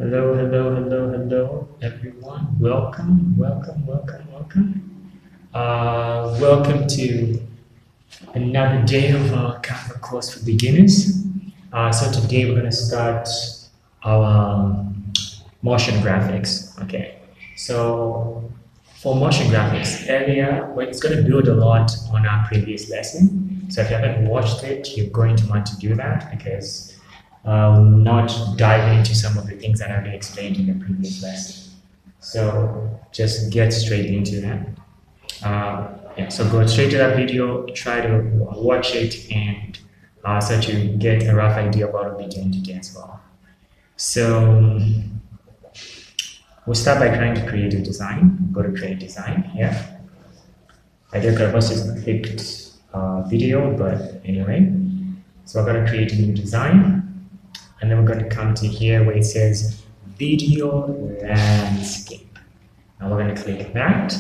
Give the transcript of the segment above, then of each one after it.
Hello, everyone. Welcome to another day of our Canva course for beginners. So today we're going to start our motion graphics. Okay. So for motion graphics, earlier, it's going to build a lot on our previous lesson. So if you haven't watched it, you're going to want to do that because not diving into some of the things that I already explained in the previous lesson. So just get straight into that. So go straight to that video, try to watch it, and so to get a rough idea of what we'll be doing today as well. So we'll start by trying to create a design. Go to create design here. I think I was just clicked video, but anyway. So we're going to create a new design. And then we're going to come to here where it says video landscape. Now we're going to click that.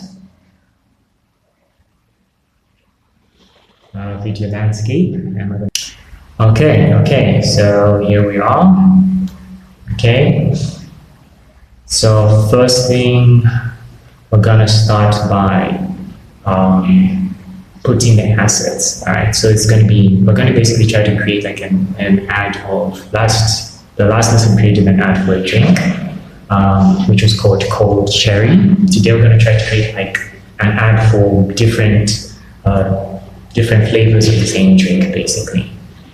Video landscape. And we're going to... Okay, so here we are. Okay. So first thing, we're going to start by putting the assets. All right, so it's going to be, we're going to basically try to create like an ad of the last lesson created an ad for a drink, which was called Cold Cherry. Today we're going to try to create like an ad for different flavors of the same drink, basically.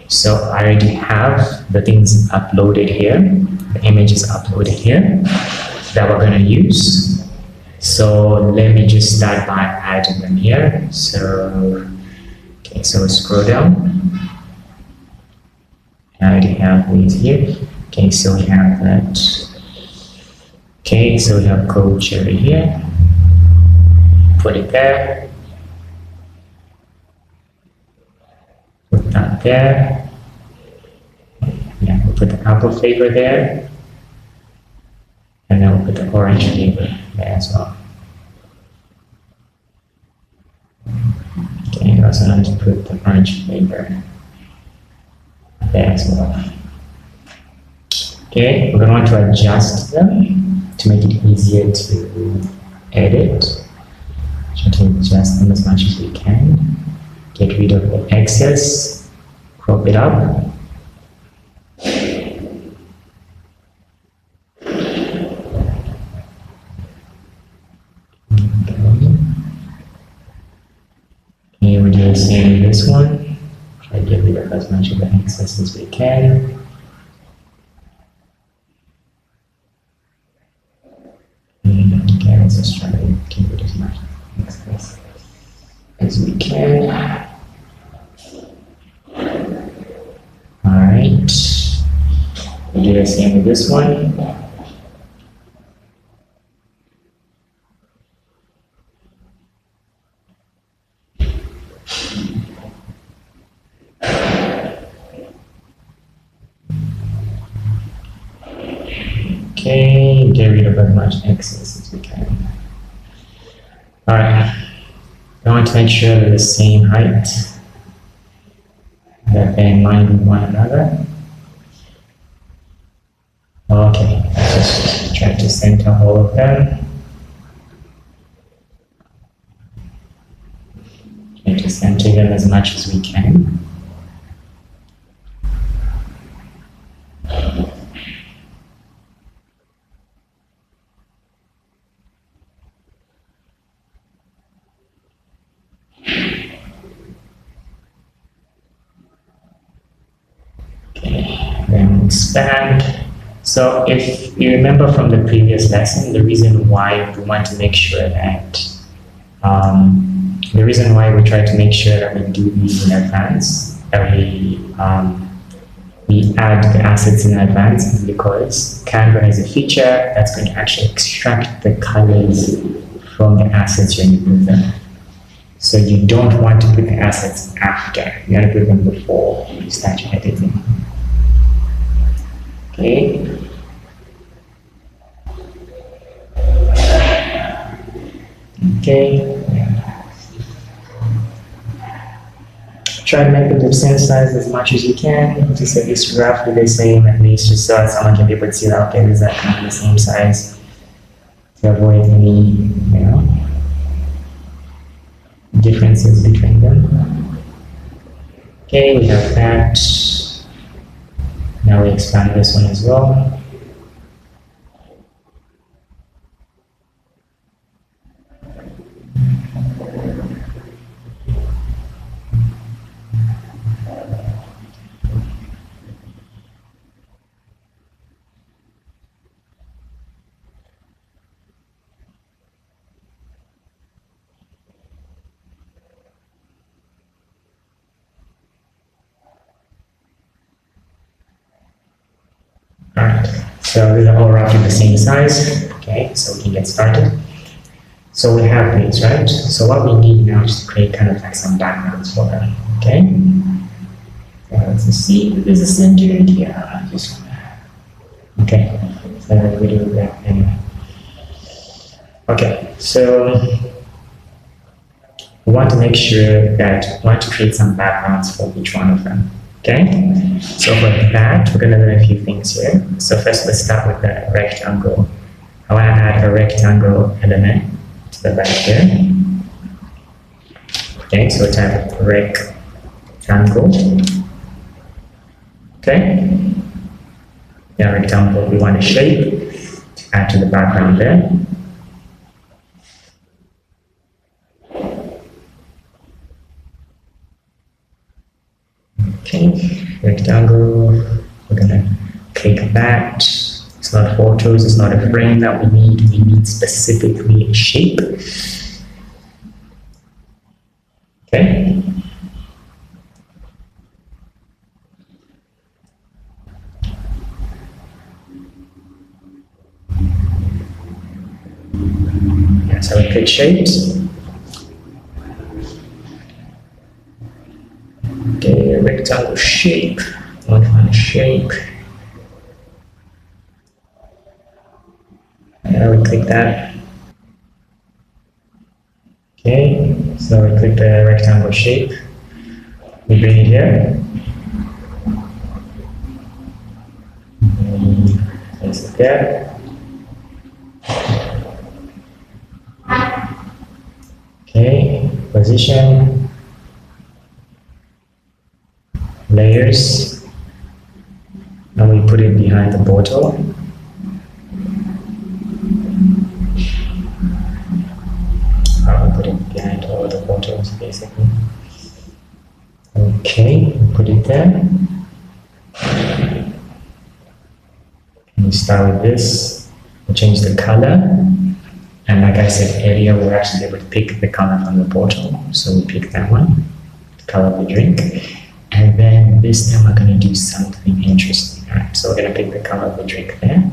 So I already have the things uploaded here, the images uploaded here that we're going to use. So let me just start by adding them here. So, okay, so scroll down. I already have these here. Okay, so we have that. Okay, so we have Cold Cherry here. Put it there. Put that there. Yeah, we'll put the apple flavor there. And then we'll put the orange flavor there as well. Okay, also need to put the orange flavor there as well. Okay, we're going to want to adjust them to make it easier to edit. Try to adjust them as much as we can. Get rid of the excess, crop it up. We'll do the same with this one. Try to get rid of as much of the excess as we can. Okay, let's just try to get rid of as much excess as we can. Alright. We'll do the same with this one. Okay, get rid of as much excess as we can. Alright, I want to make sure they're the same height, that they're in line with one another. Okay, let's just try to center all of them. Try to center them as much as we can. Then expand. So if you remember from the previous lesson, the reason why we want to make sure that we try to make sure that we do these in advance, that we add the assets in advance, is because Canva has a feature that's going to actually extract the colors from the assets when you put them. So you don't want to put the assets after, you want to put them before you start your editing. Okay. Okay. Try to make the same size as much as you can, just at least roughly the same, at least just so that someone can be able to see that, okay, these are kind of the same size, to avoid any, differences between them. Okay, we have that. Now we expand this one as well. Alright, so these are all roughly the same size. Okay, so we can get started. So we have these, right? So what we need now is to create kind of like some backgrounds for them. Okay? Let's see if this is centered here. Just okay, so we do that anyway. Okay, so we want to make sure that we want to create some backgrounds for each one of them. Okay, so for that, we're going to learn a few things here. So first, let's start with the rectangle. I want to add a rectangle element to the back here. Okay, so type rectangle. Okay, yeah, rectangle, we want a shape to add to the background there. Okay, rectangle, we're gonna click that. It's not photos, it's not a frame that we need specifically a shape. Okay. Yeah, so we click shapes. Okay, a rectangle shape. I want to find a shape. And we click that. Okay, so we click the rectangle shape. We bring it here. Place it there. Okay, position. Layers, and we put it behind the bottle. We put it behind all the bottles basically. Okay, we put it there. And we start with this. We change the color, and like I said earlier, we're actually able to pick the color from the bottle. So we pick that one, the color of the drink. And then this time we're going to do something interesting. Alright, so we're going to pick the color of the drink there.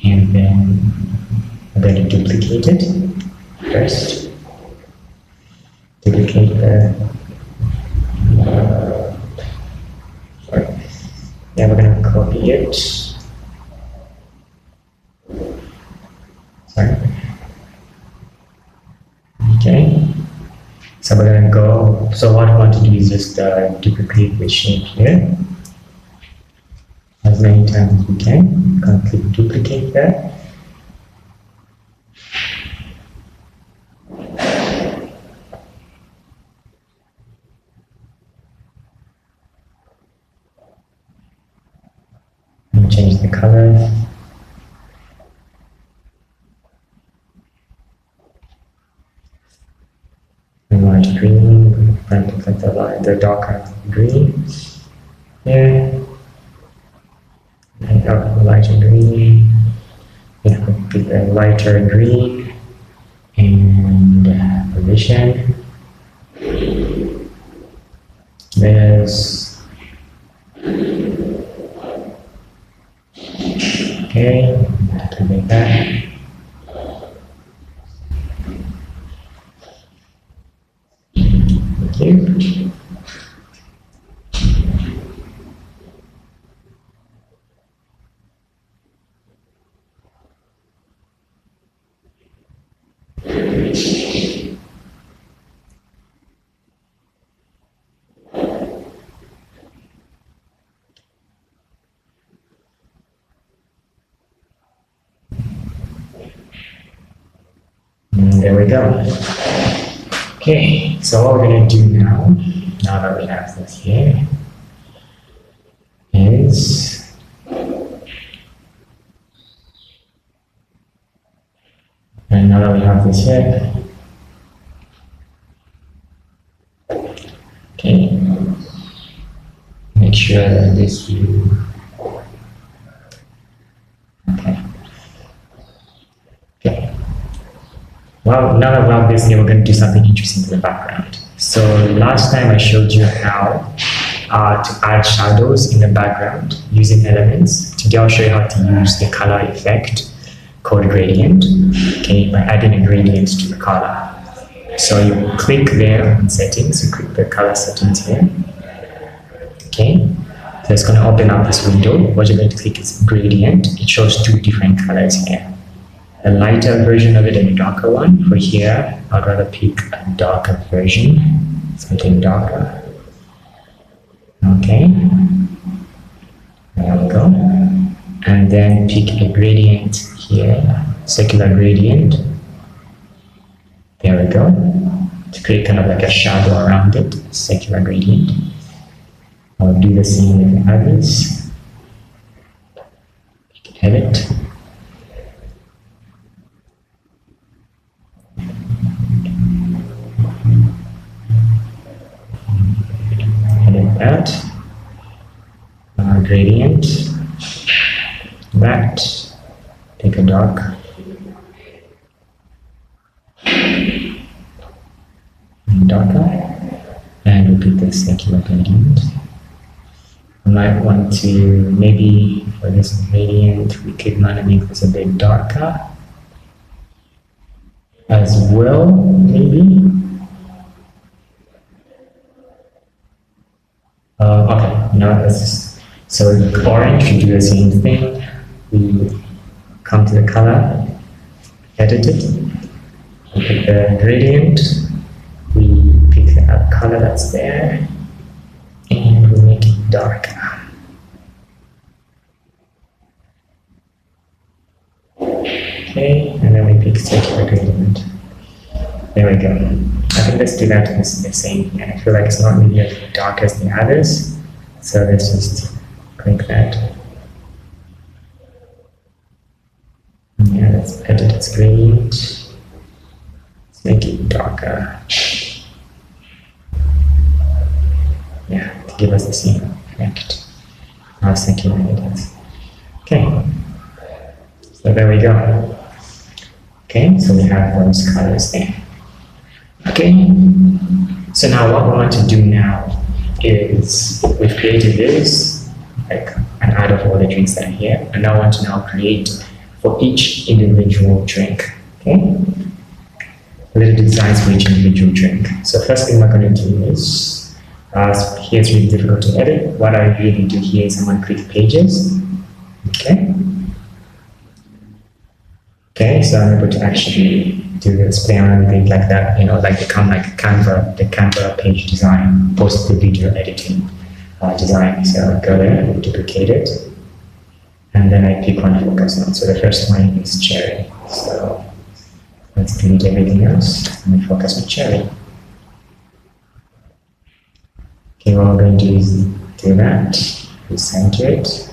And then we're going to duplicate it first. Duplicate the... sorry. Yeah, we're going to copy it. Sorry. Okay. So we're going to go, so what we want to do is just duplicate the shape here as many times as we can. Going to click duplicate there. And change the color. Light green, and like the darker green here, and lighter green, yeah, pick the lighter green, and position, there's, okay, activate that. Thank you. there we go. Okay, so what we're going to do now that we have this here, is and now that we have this here, okay, make sure that this view, okay. Well, now that we have this here, we're going to do something interesting to the background. So last time I showed you how to add shadows in the background using elements. Today I'll show you how to use the color effect called gradient, okay, by adding a gradient to the color. So you click there on settings, you click the color settings here, okay. So it's going to open up this window. What you're going to click is gradient. It shows two different colors here. A lighter version of it and a darker one. For here, I'd rather pick a darker version, something darker. Okay, there we go. And then pick a gradient here, circular gradient. There we go. To create kind of like a shadow around it, circular gradient. I'll do the same with the others. Edit. That gradient, that, take a dark, and darker, and repeat the circular gradient. I might want to, maybe for this gradient, we could want to make this a bit darker as well, maybe. Okay, now let's, so orange, we do the same thing. We come to the color, edit it, we pick the gradient, we pick the color that's there, and we make it darker. Okay, and then we pick circular gradient. There we go. I think let's do that the same, and I feel like it's not really as dark as the others, so let's just click that. Yeah, let's edit its gradient. Let's make it darker. Yeah, to give us the same effect. I was thinking it is. Okay, so there we go. Okay, so we have those colors there. Okay, so now what we want to do now is we've created this, like an ad of all the drinks that are here, and I want to now create for each individual drink. Okay, little designs for each individual drink. So first thing we're going to do is, here it's really difficult to edit. What I really do here is I'm going to click pages. Okay. Okay, so I'm able to actually do this, play around with things like that, you know, like become like Canva, the Canva page design, post the video editing design. So go there and duplicate it, and then I pick one to focus on. So the first one is cherry. So let's delete everything else and focus on cherry. Okay, what we're going to do is do that, recenter it,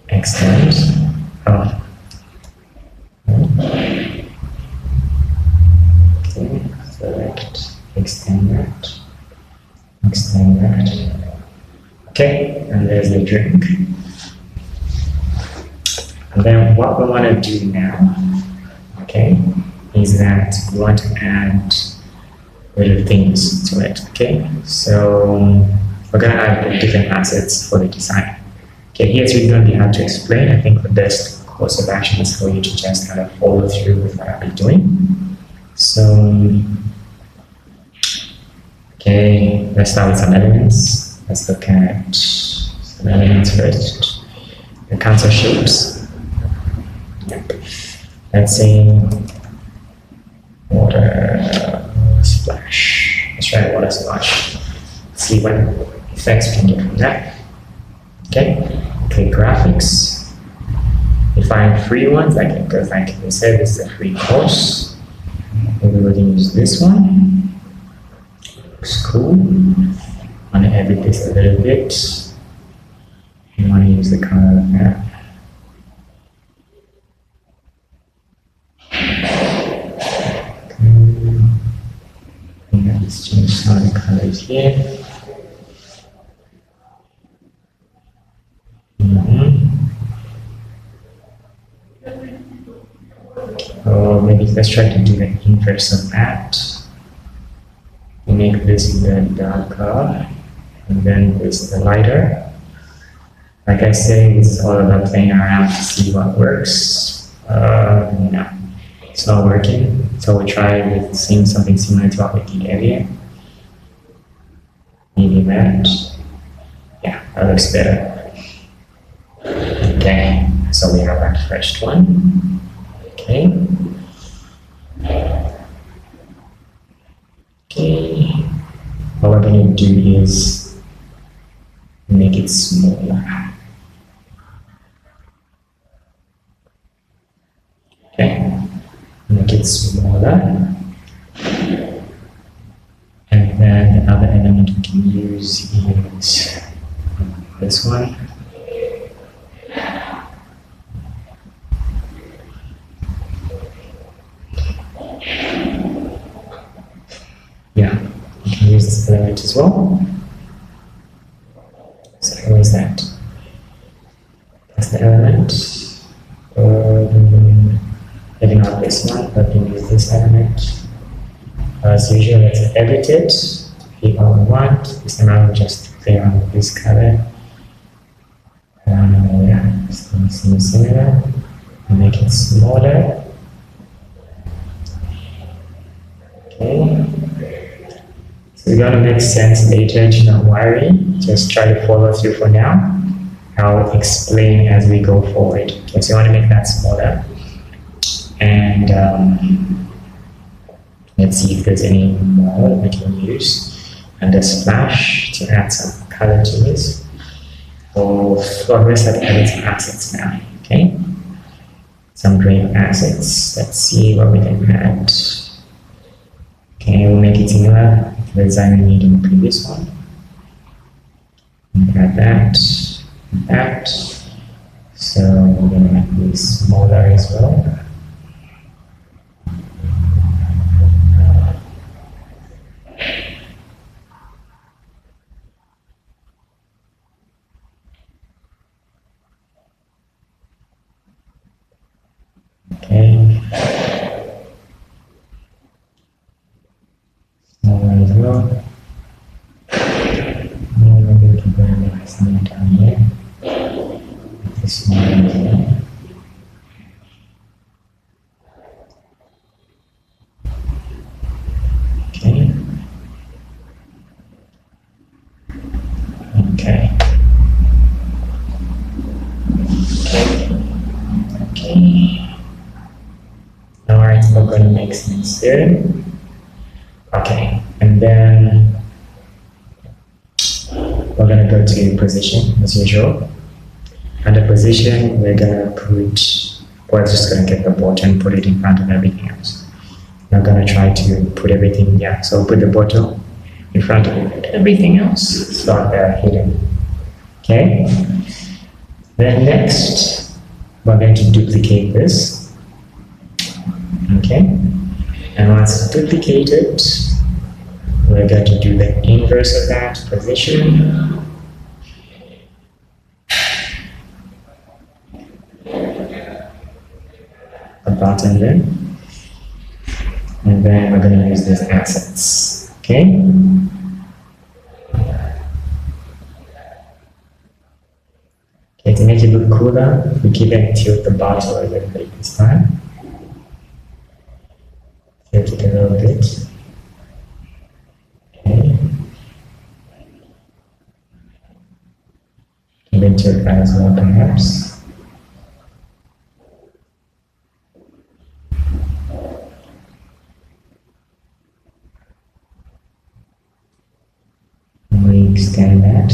extend. Oh. Okay, select, extend that, extend that. Okay, and there's the drink. And then what we want to do now, okay, is that we want to add little things to it. Okay, so we're going to add different assets for the design. Okay, here it's really going to be hard to explain. I think the best course of action is for you to just kind of follow through with what I'll be doing. So, okay, let's start with some elements. Let's look at some elements first. The cancel shapes. Yep. Let's say water splash. Let's try water splash. See what effects we can get from that. Okay, click graphics. find free ones, because like we said, this is a free course. Maybe we can use this one. Looks cool. I want to edit this a little bit. I want to use the color of that. Let's change some of the colors here. Oh, maybe let's try to do the inverse of that. Make this the darker, and then this the lighter. Like I say, it's all about playing around to see what works. No, it's not working. So we try with something similar to what we did earlier. Maybe that. Yeah, that looks better. Okay, so we have that first one. Okay. Okay. What we're going to do is make it smaller. Okay. Make it smaller. And then the other element we can use is this one. Yeah, you can use this element as well. So where is that? That's the element. Maybe not this one, but we can use this element. As usual, let's edit it. Pick what we want. This time I will just play around with this color. Yeah, something similar. Make it smaller. Okay. So it's gonna make sense later, don't worry. Just try to follow through for now. I'll explain as we go forward. Okay, so you want to make that smaller. And let's see if there's any more we can use. And a splash to add some color to this. So let's edit some assets now. Okay. Some gray assets. Let's see what we can add. Okay, we'll make it similar to the design we made in the previous one. Add that. So we're going to make this smaller as well. Okay. Smaller as well. Maybe we can put a little something down here. This smaller as well. Okay. Okay. Okay. Alright, we're going to make sense here. Okay, and then we're going to go to position as usual. Under position, we're going to we're just going to get the bottom, put it in front of everything else. We're going to try to put everything, yeah, so put the bottom in front of everything else, so they're hidden. Okay, then next, we're going to duplicate this. Okay, and once duplicated, we're going to do the inverse of that position. A button there. And then we're going to use these assets. Okay? Okay, to make it look cooler, we keep it tilt the bottle a little bit this time. Tilt it a little bit. Okay. And then tilt that as well, perhaps. We extend that.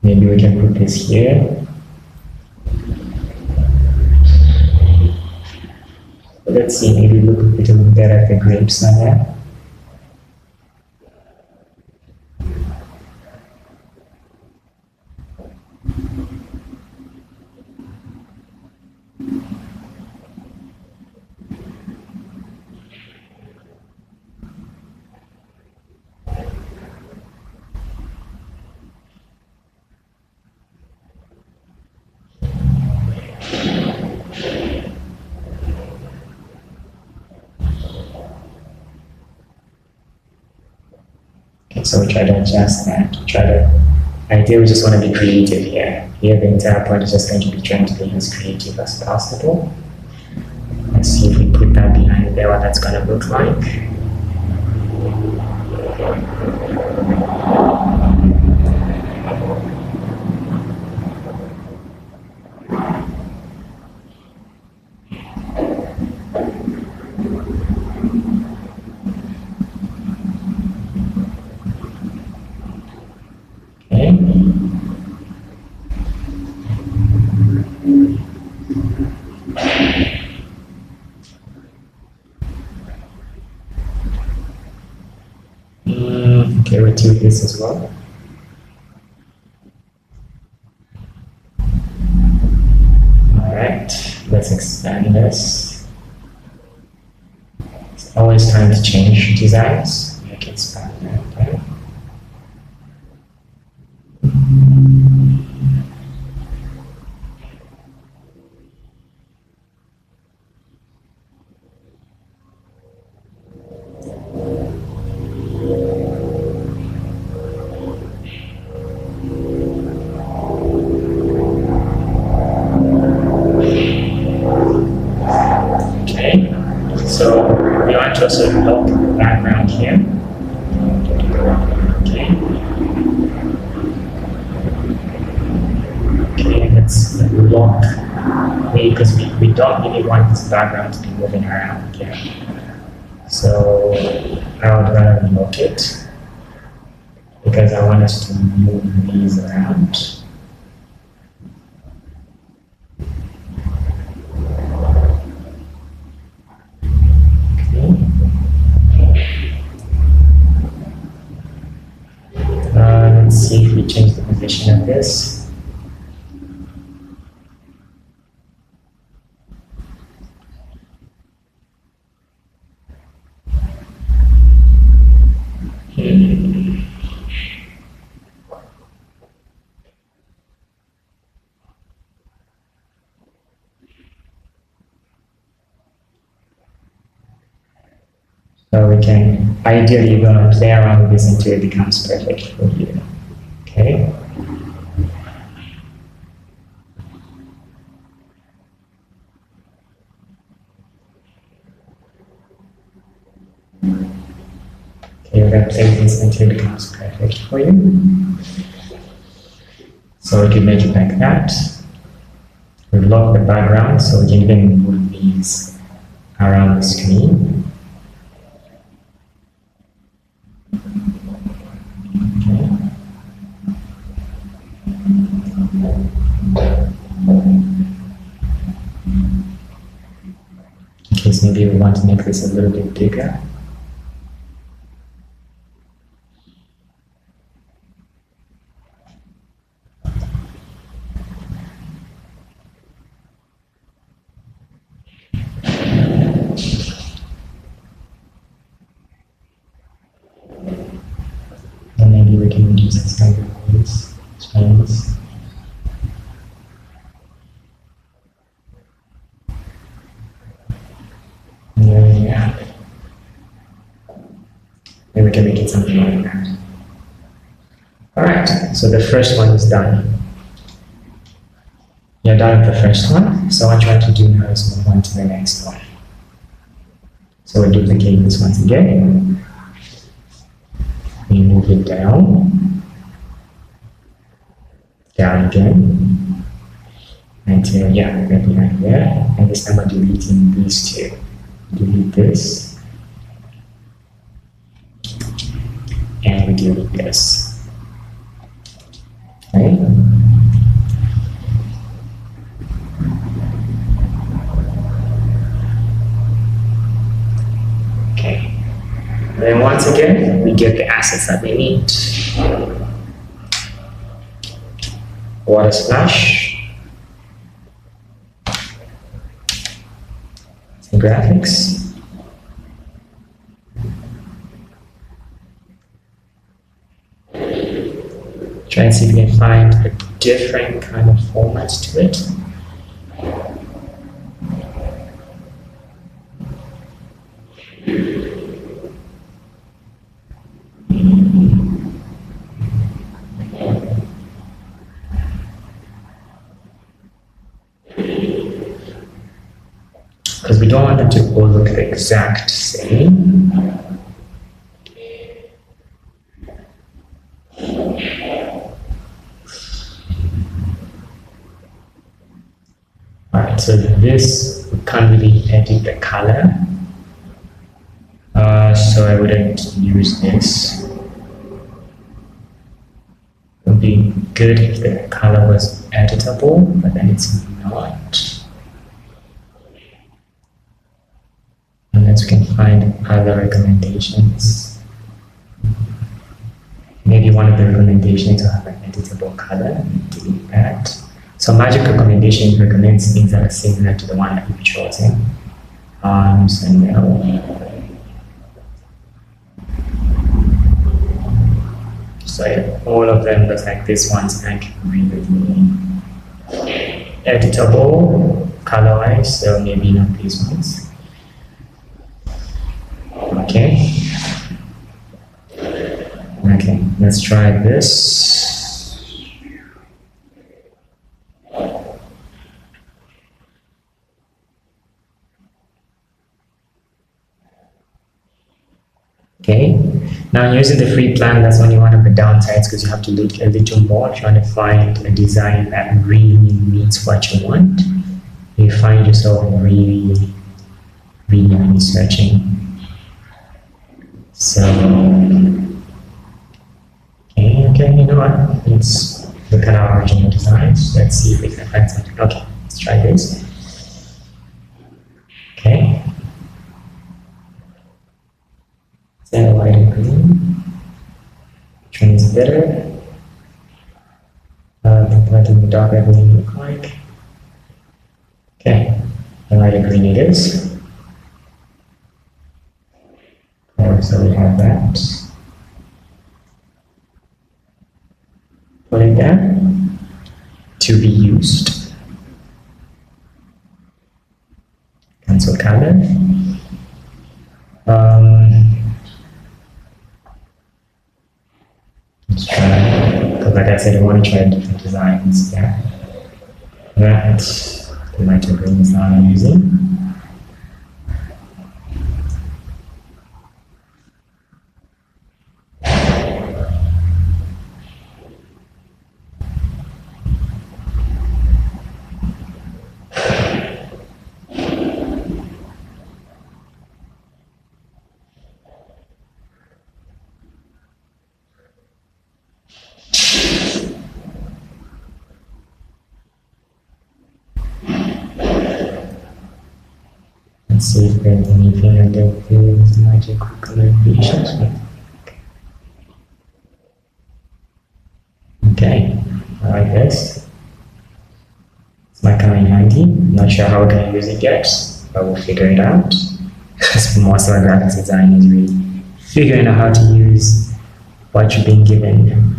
Maybe we can put this here. Let's see, maybe look a little bit better at the grapes on there. So we try to adjust that. Ideally, we just want to be creative here. Here, the entire point is just going to be trying to be as creative as possible. Let's see if we put that behind there, what that's going to look like. Okay, we'll do this as well. Alright, let's expand this. It's always time to change designs. I can expand that. Okay. So we want to also lock the background here. Okay. Okay, let's lock because we don't really want this background to be moving around here. So I would rather lock it because I want us to move these around. Let's see if we change the position of this. So we can, ideally, you're going to play around with this until it becomes perfect for you. Okay. Okay, we're going to play this until it becomes perfect for you. So we can make it like that. We lock the background so we can even move these around the screen. In case maybe we want to make this a little bit bigger. And maybe we can use the side of this strands. Yeah. Then we can make it something like that. Alright, so the first one is done. You're done with the first one, so what I try to do now is move on to the next one. So we duplicate this once again. We move it down. Down again. Until, yeah, we're behind there. And this time I'm deleting these two. Delete this. And we delete this. Okay. Okay. Then once again, we get the assets that we need. Water splash, some graphics. Try and see if we can find a different kind of format to it. Because we don't want them to all look the exact same. Alright, so this, we can't really edit the color. So I wouldn't use this. It would be good if the color was editable, but then it's not. Unless we can find other recommendations. Maybe one of the recommendations will have an editable color. Delete that. So Magic recommendation recommends things that are similar to the one that we've chosen. So no. So yeah, all of them look like this one's like really editable color-wise, so maybe not these ones. Okay. Okay, let's try this. Okay, now using the free plan, that's only one of the downsides because you have to look a little more if you want to find a design that really meets what you want. You find yourself really searching. So, okay, you know what? Let's look at our original designs. Let's see if we can find something. Okay, let's try this. Okay. Then white and green. Which one is better? What does the darker green look like? Okay, the lighter green it is. So we have that. Put it there. To be used. Cancel color. Let's try, because like I said, I want to try different designs. Yeah. That, the lighter green is not I'm using. Let's see if there's anything under these magic recommendations. Okay, I like this. It's my kind of handy. Not sure how we're going to use it yet, but we'll figure it out. Because most of our graphics design is really figuring out how to use what you've been given.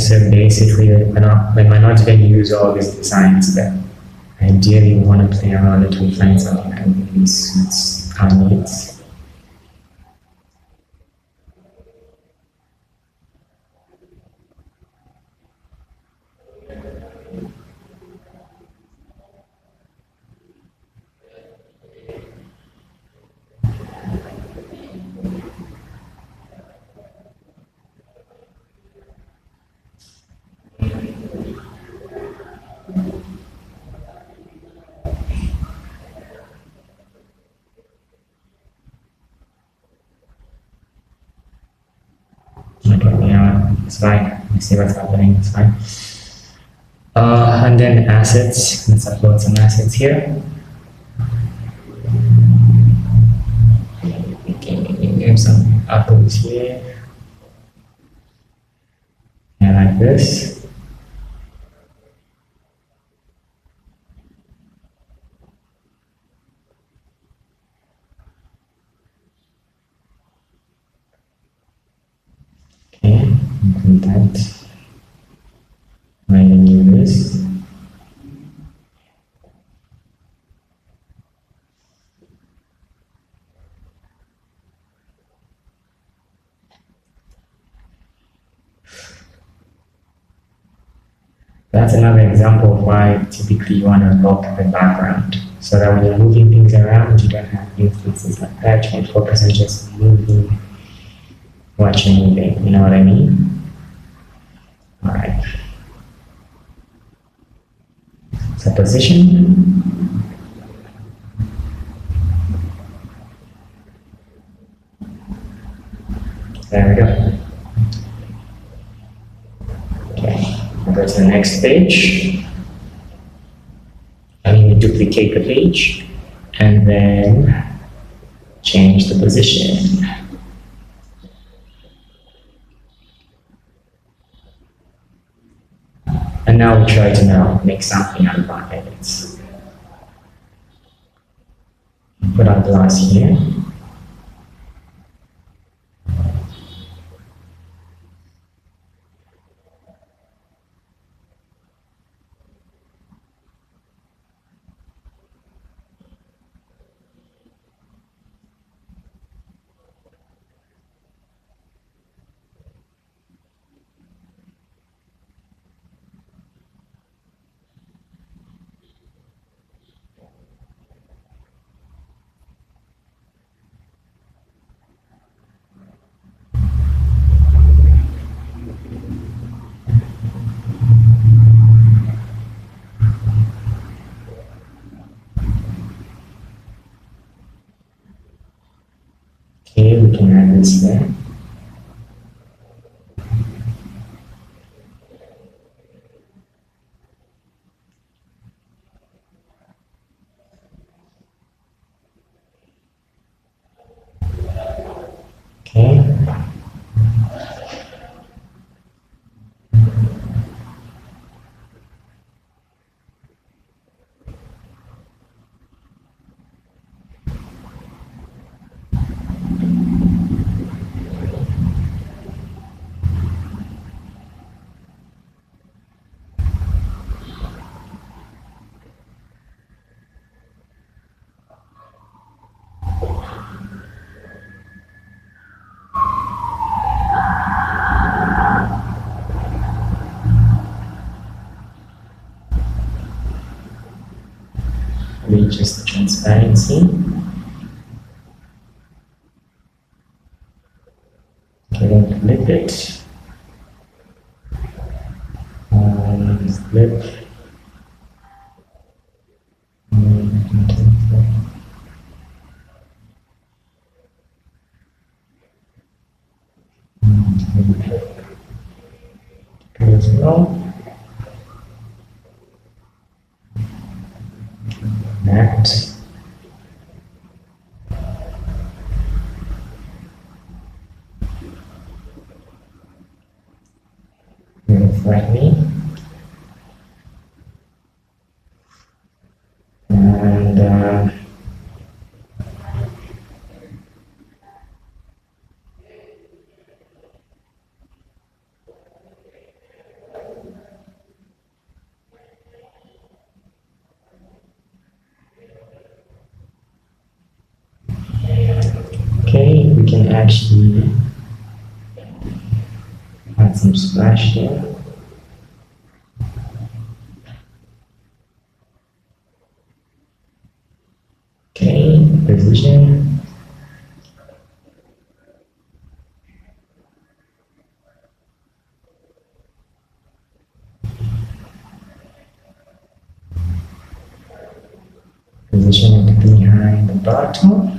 so basically, we might not even use all these designs, but ideally we want to play around it to find something that really suits our needs. Okay, yeah, it's fine. I see what's happening, it's fine. And then assets, let's upload some assets here. Okay, give some uploads here. And like this. Okay, include that. I'm going to use this. That's another example of why typically you want to lock the background so that when you're moving things around, you don't have influences like that. You can focus on just moving what you're moving. You know what I mean? All right. So position. There we go. Okay. I'll go to the next page. I mean, we duplicate the page and then change the position. And now we try to now make something out of our edits. Put our glass here. Okay, we can add this there. Okay. Reduce the transparency. Okay, then flip it. Flip. As well. That. Finally. And actually add some splash here. Okay, position. Position it behind the bottom.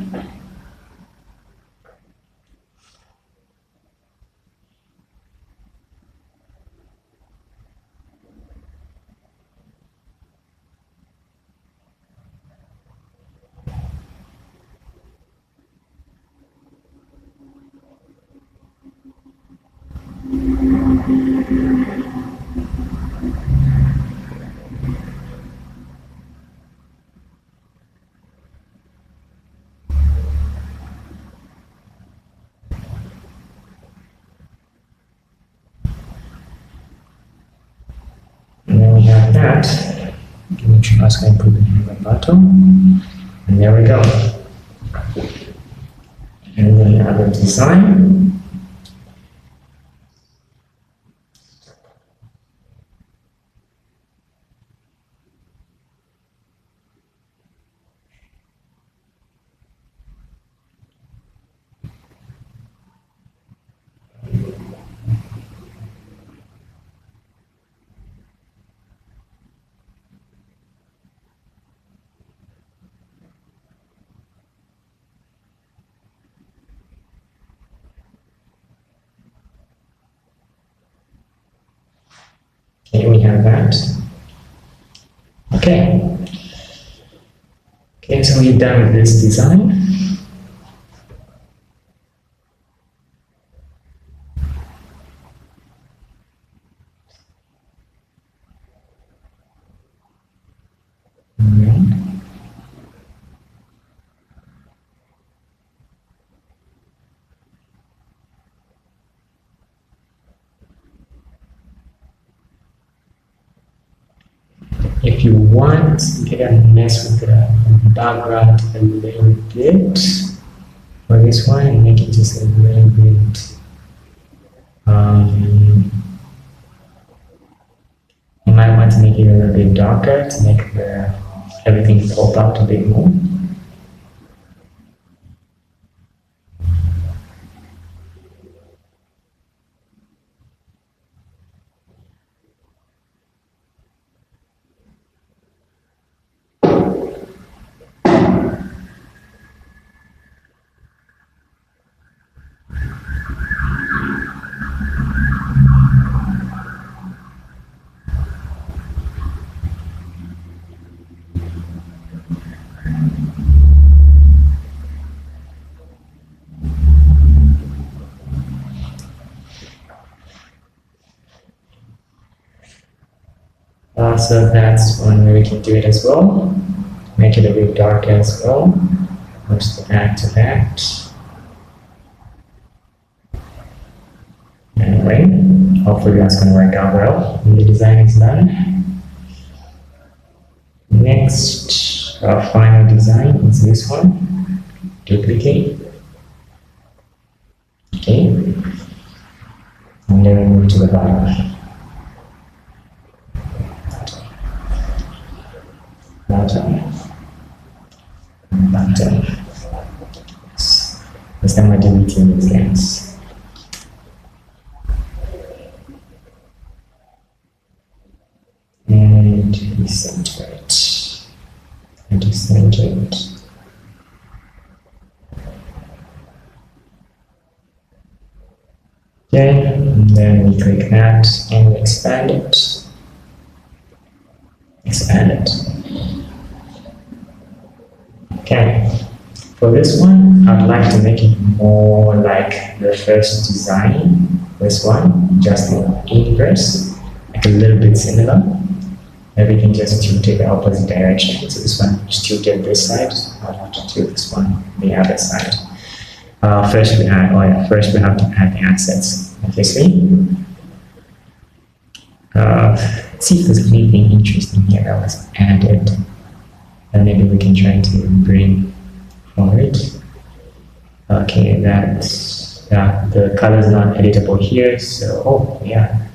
And then we have that. Which I was going to put in the bottom. And there we go. And then other design. Okay, we have that. Okay. Okay, so we're done with this design. Alright. If you want, you can mess with the background a little bit for this one and make it just a little bit. You might want to make it a little bit darker to make everything pop out a bit more. So that's one way we can do it as well. Make it a bit darker as well. Let's add to that. Anyway, hopefully that's going to work out well when the design is done. Next, our final design is this one. Duplicate. Okay. And then we move to the bottom. Bottom. This time we're deleting these lines. And we center it. And we center it. Okay, and then we click that and we expand it. Expand it. Okay, for this one, I'd like to make it more like the first design. This one, just the inverse, like a little bit similar. Everything just tilted the opposite direction. So this one is tilted this side. I'll have to tilt this one the other side. First we have to add the assets, obviously. Let's see if there's anything interesting here that was added. And maybe we can try to bring forward. Okay, that's, yeah, the color is not editable here, so, oh, yeah.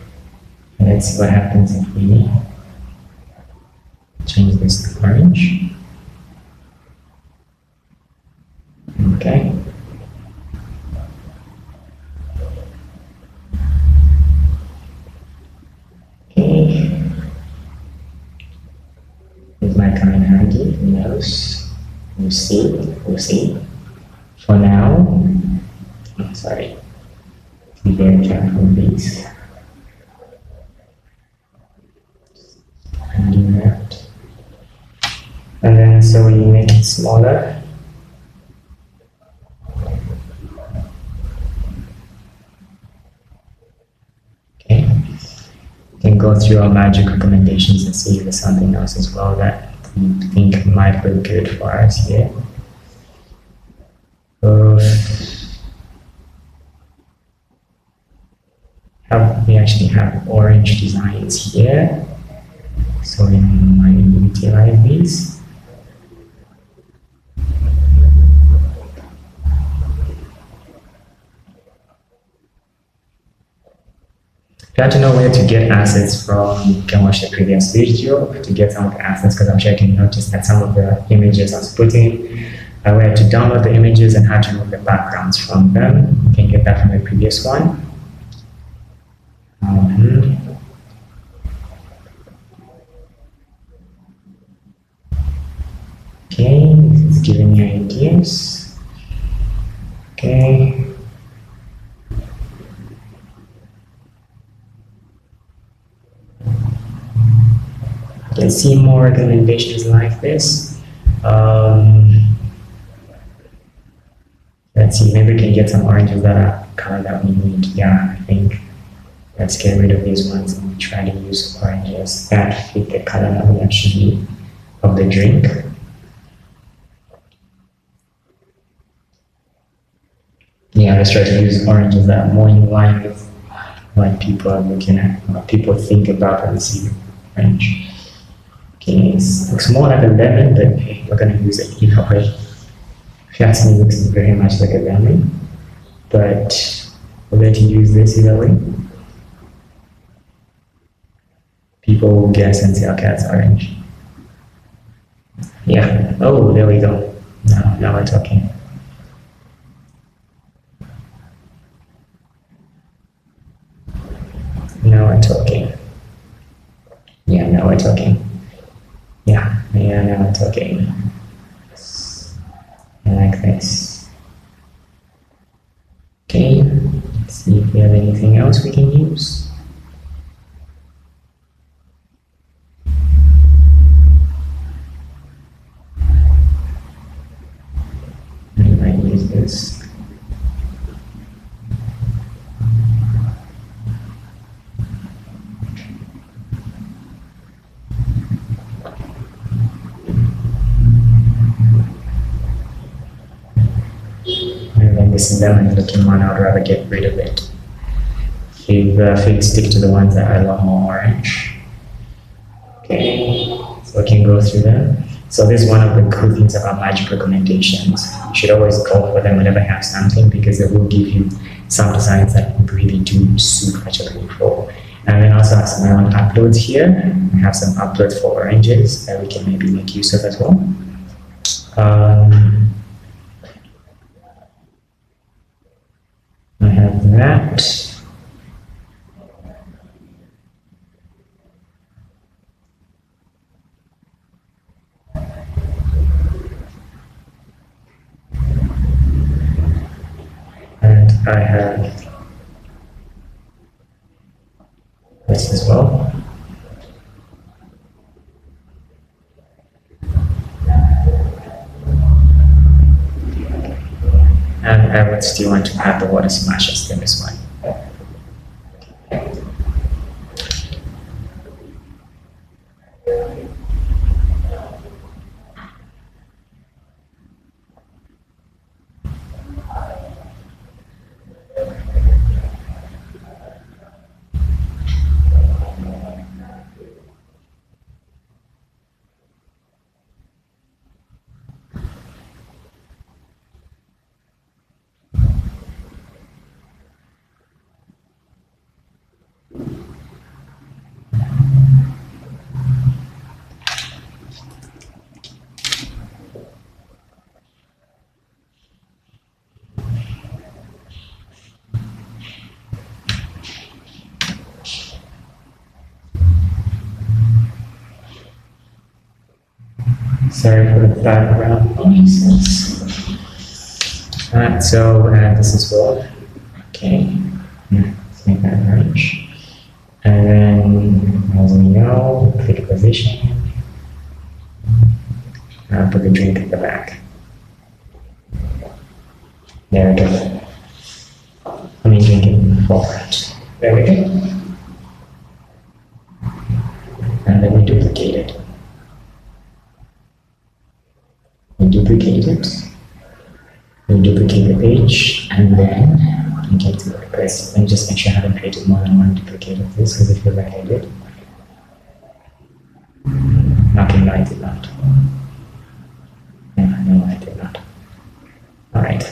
Let's see what happens if we change this to orange. Okay. Okay. Is my comment handy? Yes. We'll see. We'll see. For now, oh, sorry. Be very careful with these. Undo that. And then so you make it smaller. Okay. You can go through our magic recommendations and see if there's something else as well that you think might look good for us here. We actually have orange designs here, so we might utilize these. If you want to know where to get assets from, you can watch the previous video to get some of the assets, because I'm sure you can notice that some of the images I was putting, where to download the images and how to remove the backgrounds from them. You can get that from the previous one. Okay, this is giving you ideas. Okay. You can see more recommendations like this. Let's see, maybe we can get some oranges that are color that we need. Yeah, I think let's get rid of these ones and try to use oranges that fit the color that we actually need of the drink. Yeah, let's try to use oranges that are more in line with what people are looking at, what people think about when they see orange. Okay, it looks more like a lemon, but hey, we're going to use it either way. If you ask me, it looks very much like a lemon, but we're going to use this either way. People will guess and say, okay, it's orange. Yeah, oh, there we go. Now we're talking. Now we're talking. Yeah, now we're talking. Yeah, now we're talking. I like this. Okay, let's see if we have anything else we can use. I might use this. This lemon looking one, I'd rather get rid of it. If stick to the ones that are a lot more orange. Okay, so I can go through them. So this is one of the cool things about magic recommendations. You should always go for them whenever you have something, because they will give you some designs that really do suit what you're looking for. And then also have some own uploads here. We have some uploads for oranges that we can maybe make use of as well. I have that. And I have this as well. And I would still want to add the water splashes in this one. Sorry for the background noises. Alright, so this is what. Okay, let's make that orange. And then, as we know, click position. I'll put the drink at the back. There we go. I mean, drinking forward. There we go. And then we duplicate it. We duplicate it. We duplicate the page, and then we get to WordPress. Let me just make sure I haven't created more than one duplicate of this because I feel like I did. Okay, no, I did not. No, I did not. Alright.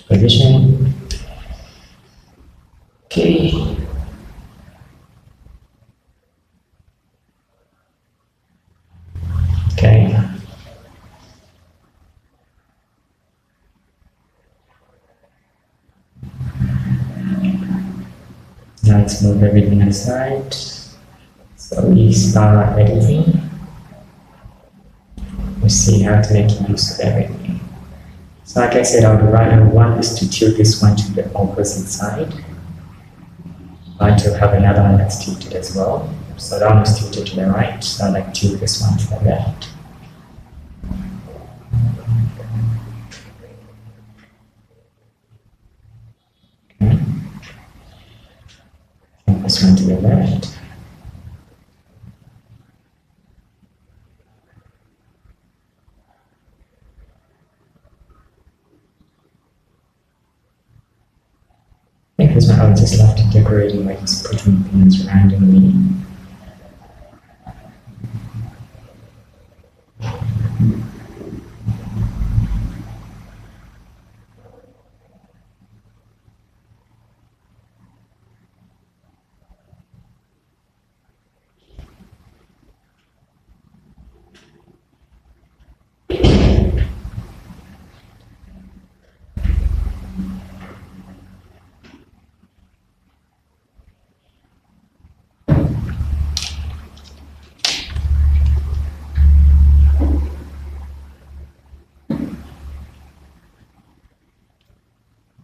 Position. Okay. Okay. Now let's move everything aside. So we start editing. We see how to make use of everything. So like I said, I want this to tilt this one to the opposite side. I want to have another one that's tilted as well. So that one is tilted to the right, so I like to tilt this one to the left. Okay. And this one to the left. I think this one I would just love to decorate by just putting things randomly.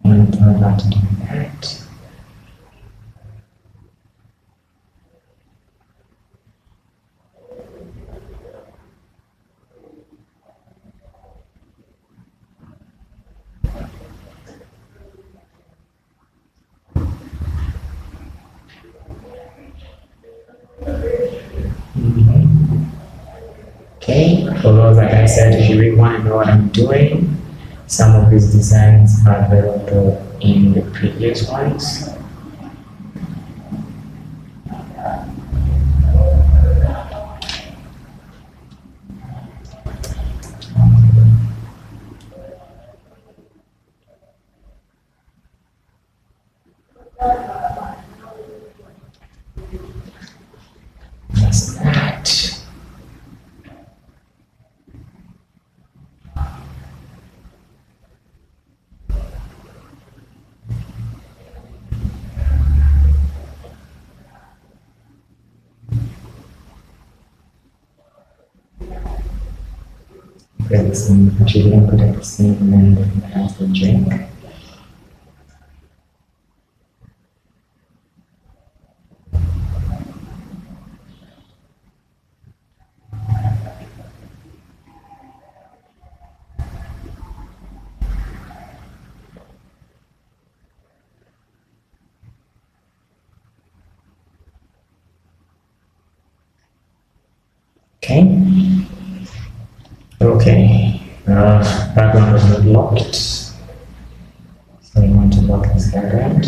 And I'm about to do that. Okay, for those, like I said, if you really want to know what I'm doing, some of these designs are available in the previous ones. That's that. Okay, this one actually didn't put at the same length as the drink. Okay. Okay. Background was not locked. So we want to lock this background.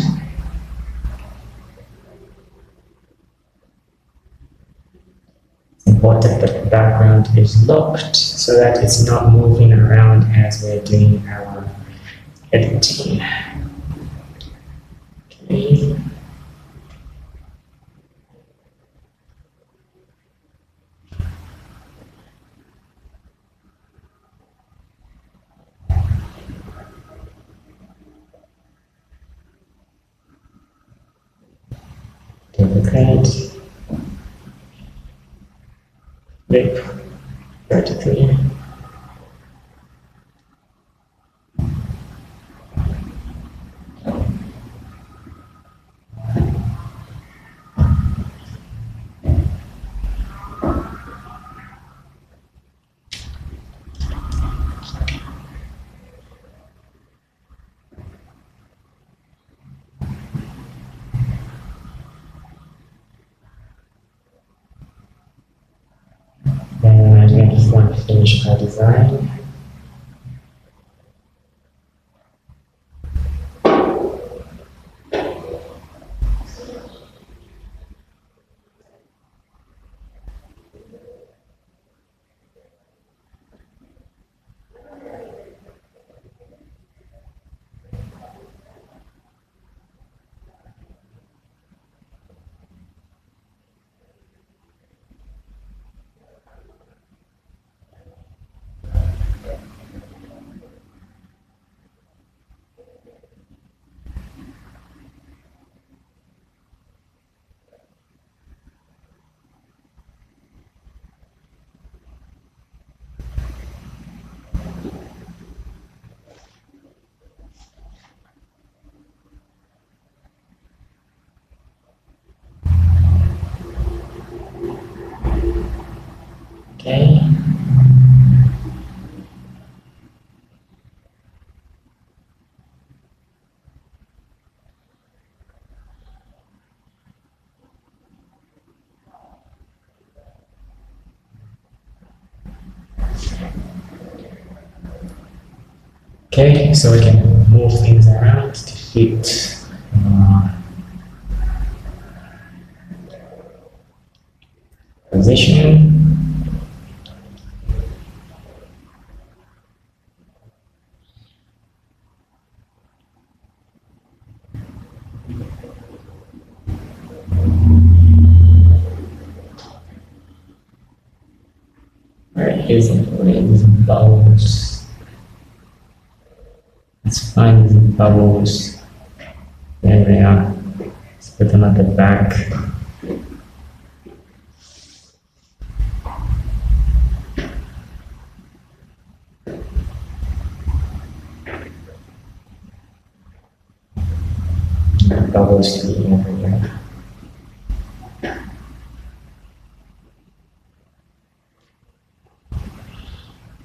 It's important that the background is locked so that it's not moving around as we're doing our editing. Okay. Duplicate. Flip 33. Then I just want to finish our design. Okay. Okay, so we can move things around to fit positioning. Alright, here's these bubbles. Let's find these bubbles. There they are. Let's put them at the back. Bubbles to be over here.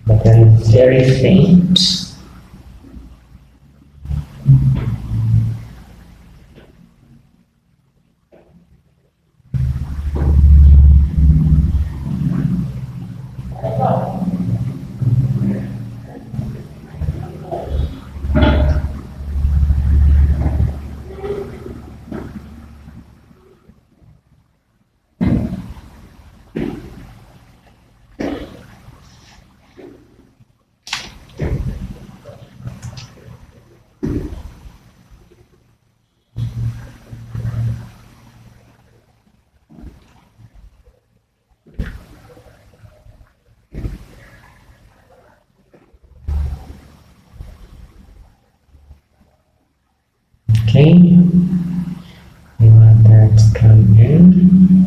But then very faint. Okay, we want that to come in.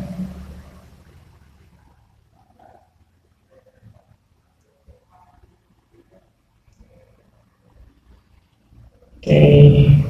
Okay.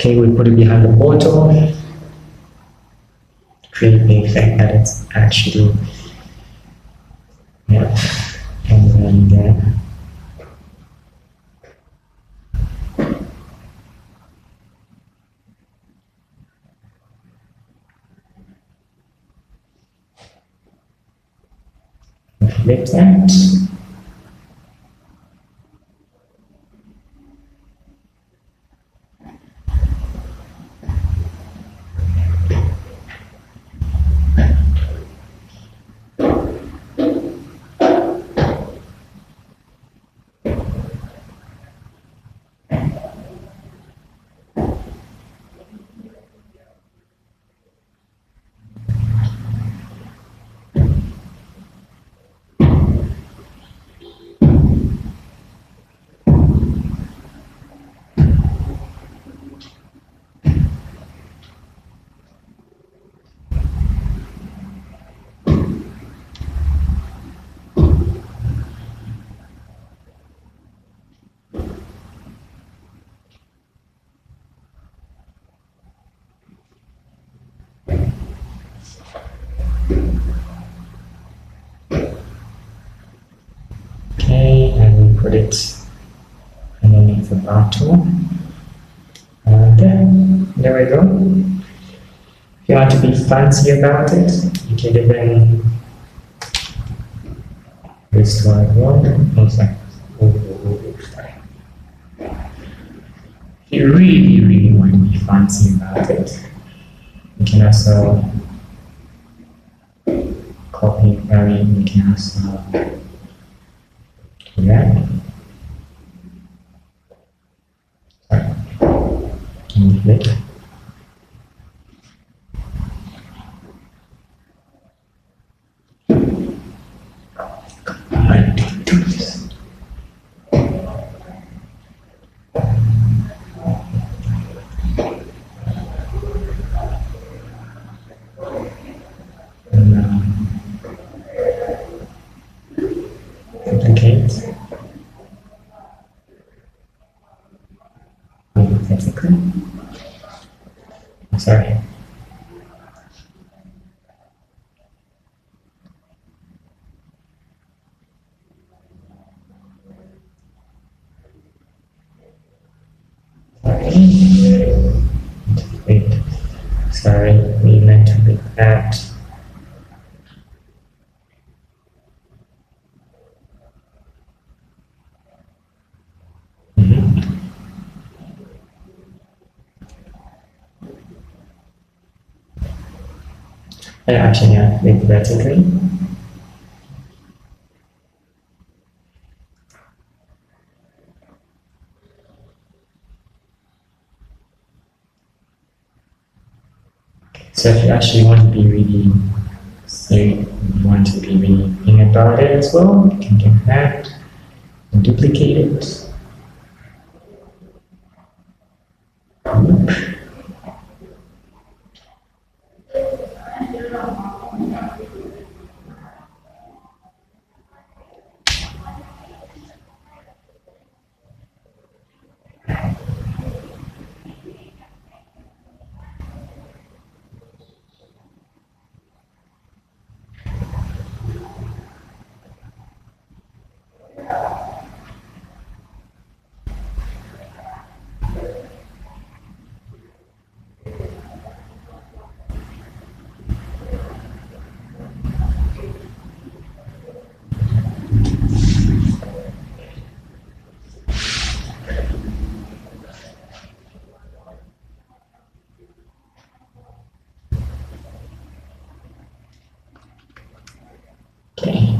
Okay, we put it behind the bottle, create the effect that it's actually, yeah, and then flip that. put it underneath the bar tool. Okay, there we go. If you want to be fancy about it, you can even restore it. If you really want to be fancy about it, you can also copy variant. You can also do that. Sorry. Click. Duplicate. Technically. Sorry. Wait. Sorry, we meant to make that. Actually, yeah, make vertically. So if you actually want to be really, thinking about it as well, you can get that and duplicate it. Okay,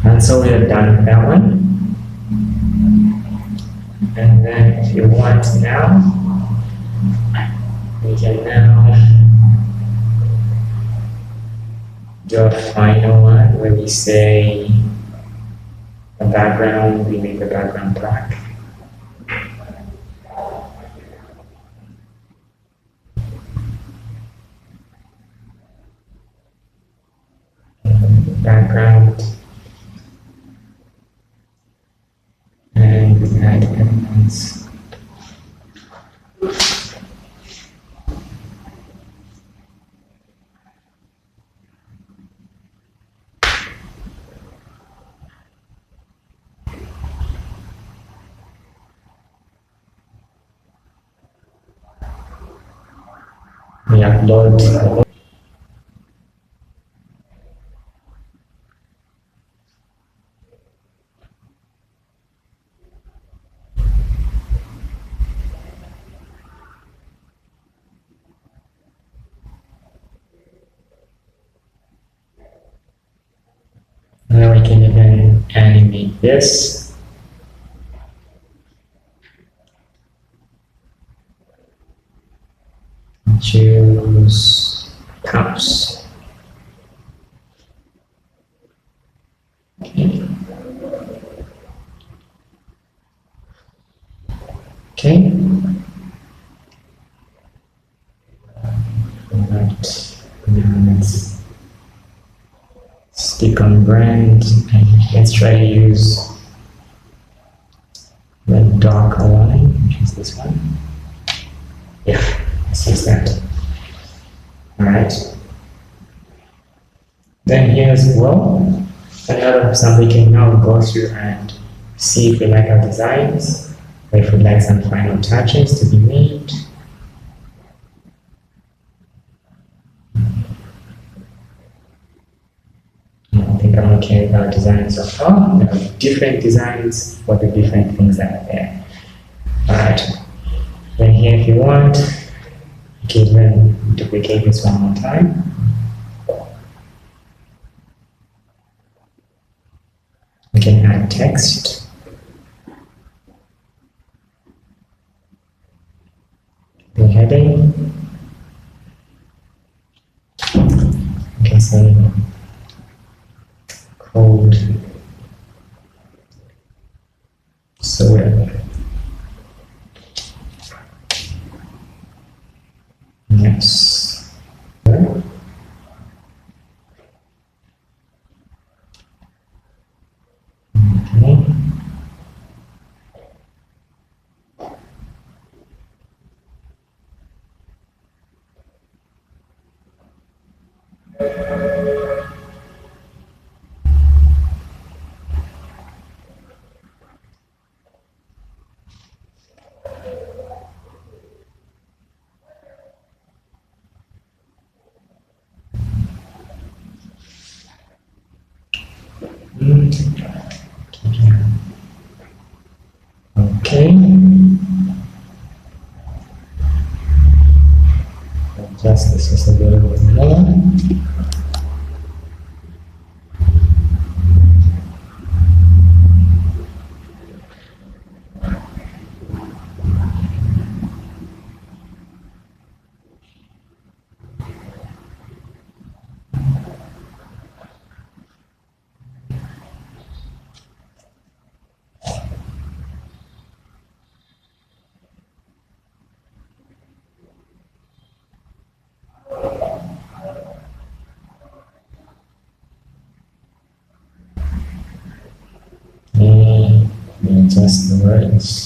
and so we are done with that one. And then if you want now, we can now do a final one where we say the background, we make the background black. Background. And we can add elements. We upload. And then we can even animate this. Choose cups. Okay. Okay. Right. Now let's stick on brand and let's try to use the darker line, which is this one. Yeah, let's use that. Alright. Then here as well, another something can now go through and see if we like our designs, or if we'd like some final touches to be made. I think I'm okay with our designs so far. There are different designs for the different things that are there. Alright, then here if you want, you can even duplicate this one more time. We can add text. The heading. We can say code soda. Yes. Okay. Okay. Adjust this just a little bit more. Adjust the words.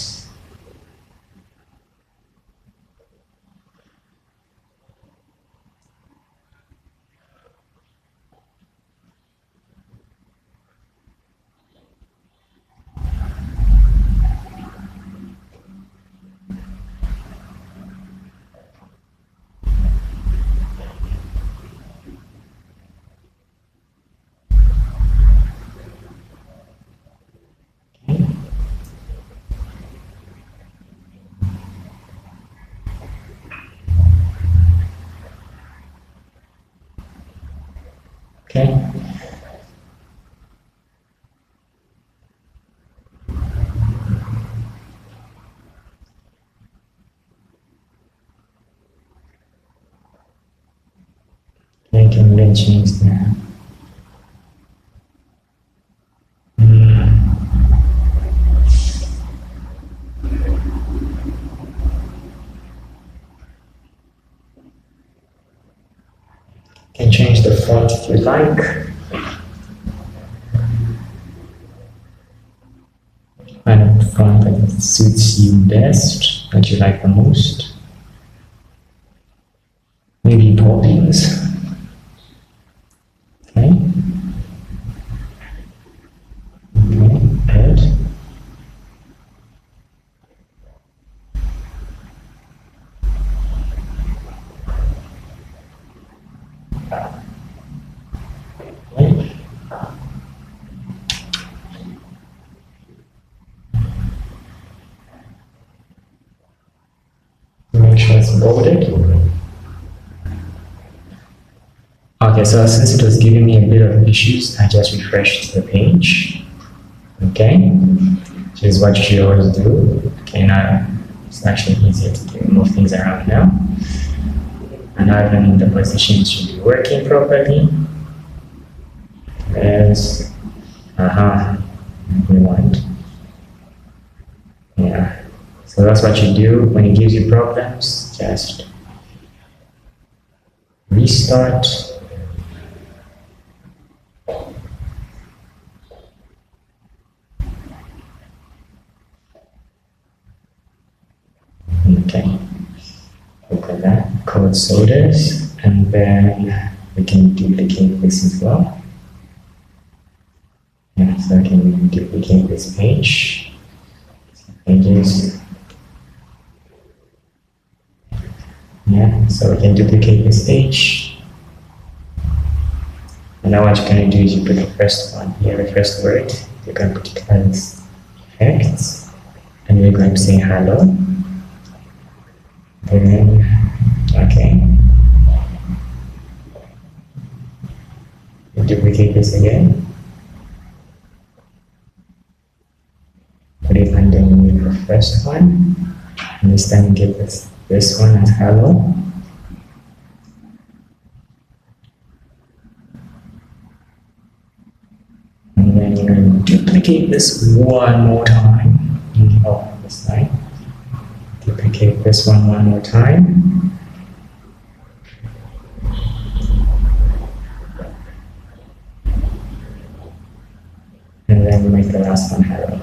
Okay. I can then change that. Can change the font if you like. Find a font that suits you best, that you like the most. Maybe Poppins. Okay. Okay, good. Okay. Make sure it's bolded. Okay, so since it was giving me a bit of issues, I just refreshed the page. Okay, which is what you should always do. Okay, now it's actually easier to move things around now. And now even the position should be working properly. As we want. Yeah. So that's what you do when it gives you problems. Just restart. Okay. Look at that. Code sodas, and then we can duplicate this as well. Yeah, so I can duplicate this page. Pages. Yeah, so we can duplicate this page. And now what you're going to do is you put the first one here, the first word. You're going to put it as effects. And we're going to say hello. Then, okay. Duplicate this again. Put it underneath the first one. And this time give this one as hello. And then you're going to duplicate this one more time. Oh, this time. Duplicate this one more time. And then make the last one hello.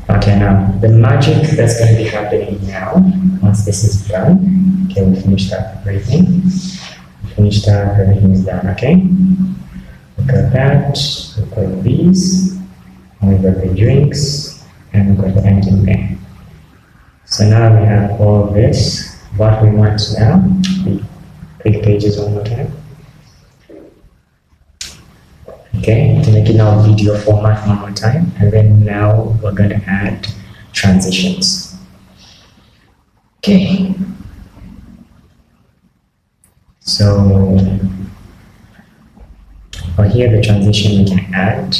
Okay, now the magic that's going to be happening now, once this is done, okay, we finished up everything. Finished up, everything is done, okay? We've got that, we've got these, and we've got the drinks, and we've got the ending there. So now we have all this. What we want now, we click pages one more time. Okay, to make it now video format one more time, and then now we're going to add transitions. Okay, so for here the transition we can add.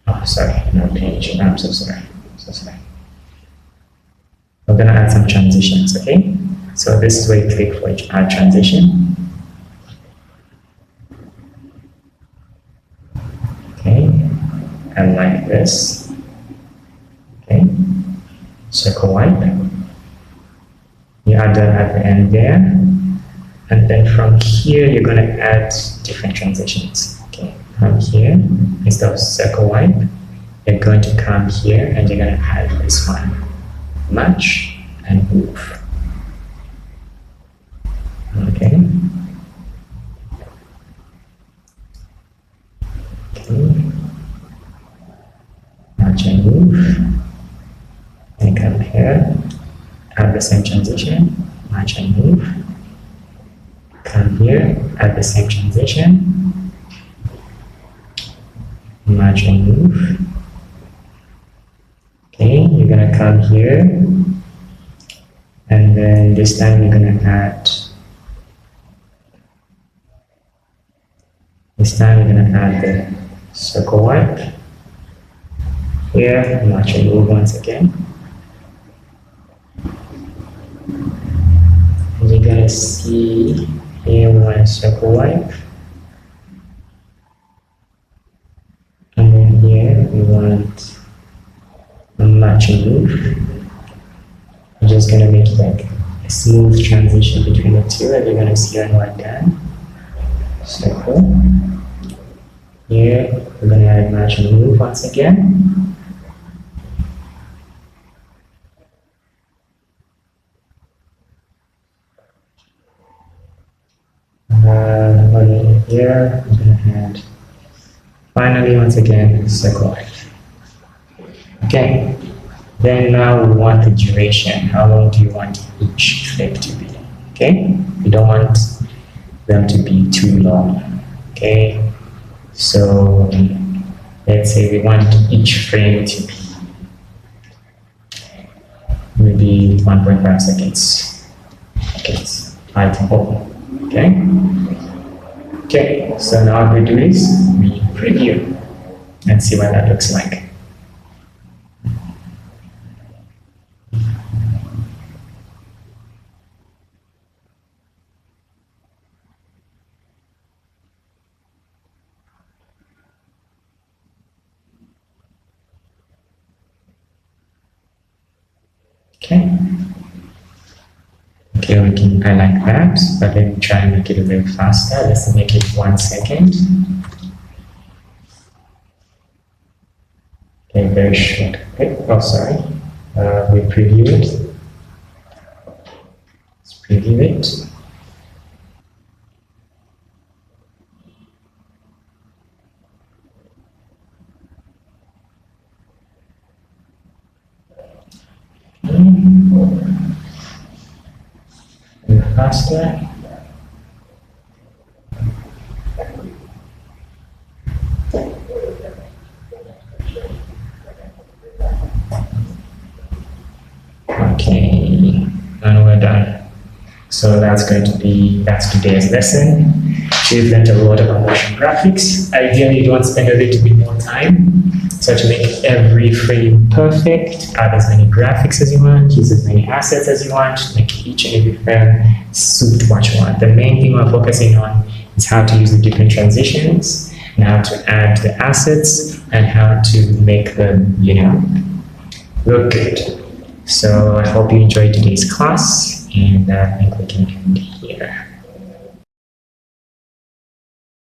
Oh, sorry, no page. I'm so sorry. So sorry. We're going to add some transitions. Okay, so this is where you click for add transition. Okay, and like this. Okay, circle wipe. You add that at the end there, and then from here you're going to add different transitions. Okay, from here, instead of circle wipe, you're going to come here and you're going to add this one, match and move. Okay. Match and move, and come here, add the same transition, match and move, come here, add the same transition, match and move. Okay, you're gonna come here, and then this time you're gonna add, the circle wipe. Here, match and move once again. And you're gonna see here we want a circle wipe. And then here we want a match and move. I'm just gonna make like a smooth transition between the two, and you're gonna see on one done. Circle. Here we're gonna add match and move once again. Here I'm going to add, finally once again, circle wipe. Okay, then now we want the duration. How long do you want each clip to be? Okay, we don't want them to be too long. Okay, so let's say we want each frame to be maybe 1.5 seconds. Okay, okay. Okay, so now we do this, we preview and see what that looks like. Okay. Okay, I like that, but let me try and make it a little faster. Let's make it 1 second. Okay, very short. Okay, oh, sorry. We preview it. Let's preview it. faster. Okay, and we're done. So that's today's lesson. We've learned a lot about motion graphics. Ideally, you don't spend a little bit more time. So to make every frame perfect, add as many graphics as you want, use as many assets as you want, make each and every frame suit what you want. The main thing we're focusing on is how to use the different transitions and how to add the assets and how to make them, look good. So I hope you enjoyed today's class, and I think we can end